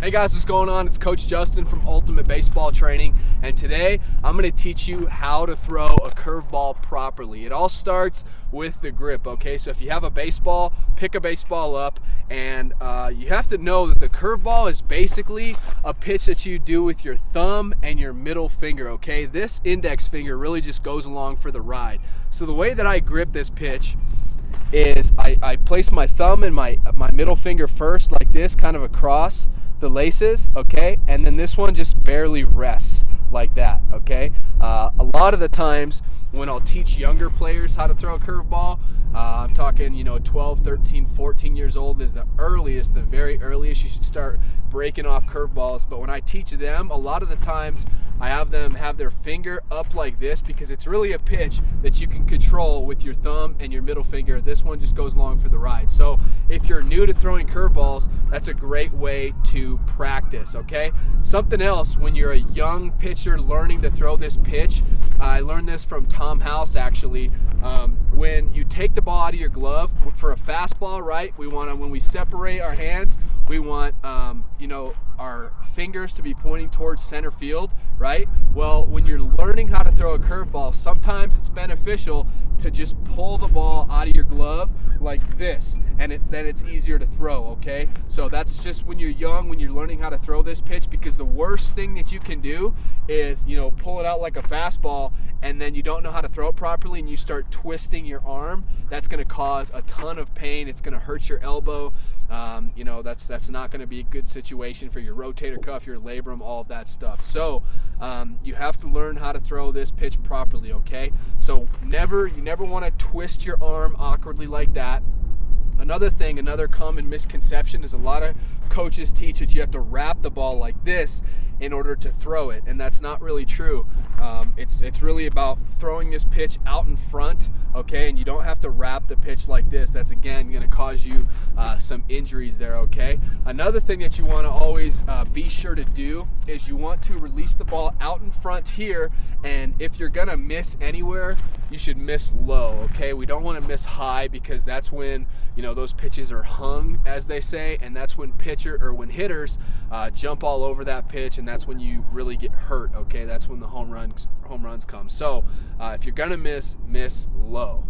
Hey guys, what's going on? It's Coach Justin from Ultimate Baseball Training, and today I'm going to teach you how to throw a curveball properly. It all starts with the grip, okay? So if you have a baseball, pick a baseball up, and you have to know that the curveball is basically a pitch that you do with your thumb and your middle finger, okay? This index finger really just goes along for the ride. So the way that I grip this pitch is I place my thumb and my middle finger first like this, kind of across the laces, okay? And then this one just barely rests like that, okay? A lot of the times when I'll teach younger players how to throw a curveball, I'm talking, 12, 13, 14 years old is the very earliest you should start breaking off curveballs. But when I teach them, a lot of the times I have them have their finger up like this because it's really a pitch that you can control with your thumb and your middle finger. This one just goes along for the ride. So if you're new to throwing curveballs, that's a great way to practice, okay? Something else, when you're a young pitcher learning to throw this pitch, I learned this from Tom House actually. When you take the ball out of your glove for a fastball, right? When we separate our hands, we want our fingers to be pointing towards center field, right? Well, when you're learning how to throw a curveball, sometimes it's beneficial to just pull the ball out of your glove like this, and then it's easier to throw, okay? So that's just when you're young, when you're learning how to throw this pitch, because the worst thing that you can do is, pull it out like a fastball, and then you don't know how to throw it properly, and you start twisting your arm. That's going to cause a ton of pain. It's going to hurt your elbow. That's not going to be a good situation for your rotator cuff, your labrum, all of that stuff. So you have to learn how to throw this pitch properly, okay? So you never want to twist your arm awkwardly like that. Another common misconception is a lot of coaches teach that you have to wrap the ball like this in order to throw it, and that's not really true. It's really about throwing this pitch out in front, okay? And you don't have to wrap the pitch like this. That's, again, going to cause you some injuries there, okay? Another thing that you want to always be sure to do is you want to release the ball out in front here, and if you're going to miss anywhere, you should miss low, okay? We don't want to miss high, because that's when, those pitches are hung, as they say, and that's when when hitters jump all over that pitch, and that's when you really get hurt, okay? That's when the home runs come. So if you're gonna miss low.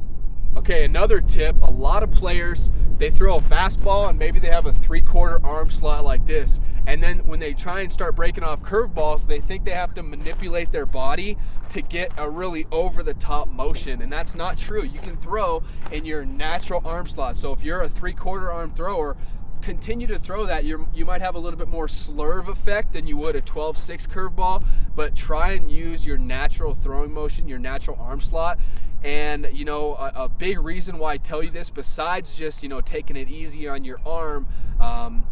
Okay, another tip, a lot of players, they throw a fastball and maybe they have a 3/4 arm slot like this, and then when they try and start breaking off curveballs, they think they have to manipulate their body to get a really over-the-top motion, and that's not true. You can throw in your natural arm slot. So if you're a 3/4 arm thrower, continue to throw that. You might have a little bit more slurve effect than you would a 12-6 curveball, but try and use your natural throwing motion, your natural arm slot. And a big reason why I tell you this, besides just taking it easy on your arm and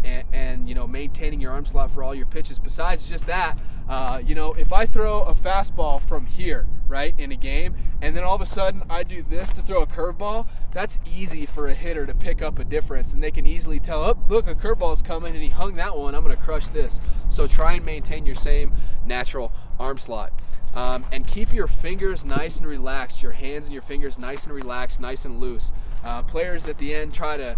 maintaining your arm slot for all your pitches, besides just that, if I throw a fastball from here, right, in a game, and then all of a sudden I do this to throw a curveball, that's easy for a hitter to pick up a difference, and they can easily tell, oh, look, a curveball's coming and he hung that one, I'm going to crush this. So try and maintain your same natural arm slot. And keep your fingers nice and relaxed, your hands and your fingers nice and relaxed, nice and loose. Players at the end try to,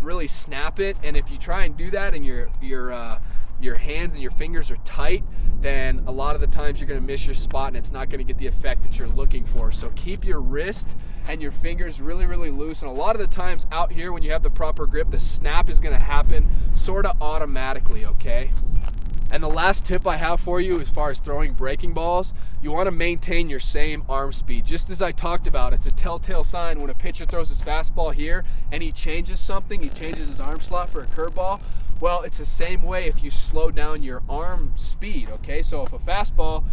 really snap it, and if you try and do that and your hands and your fingers are tight, then a lot of the times you're going to miss your spot and it's not going to get the effect that you're looking for. So keep your wrist and your fingers really, really loose, and a lot of the times out here when you have the proper grip, the snap is going to happen sort of automatically, okay? And the last tip I have for you as far as throwing breaking balls, you want to maintain your same arm speed. Just as I talked about, it's a telltale sign when a pitcher throws his fastball here and he changes something, he changes his arm slot for a curveball. Well, it's the same way if you slow down your arm speed, okay? So if a fastball,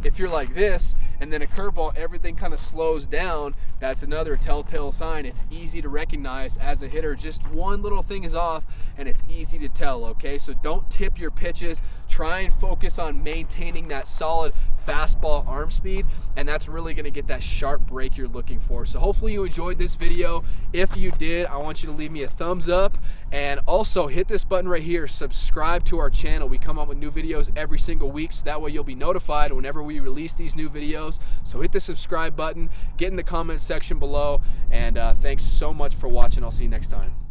if you're like this, and then a curveball, everything kind of slows down, that's another telltale sign. It's easy to recognize as a hitter. Just one little thing is off, and it's easy to tell, okay? So don't tip your pitches. Try and focus on maintaining that solid fastball arm speed, and that's really going to get that sharp break you're looking for. So hopefully you enjoyed this video. If you did, I want you to leave me a thumbs up, and also hit this button right here, subscribe to our channel. We come up with new videos every single week, so that way you'll be notified whenever we release these new videos. So hit the subscribe button, get in the comment section below, and thanks so much for watching. I'll see you next time.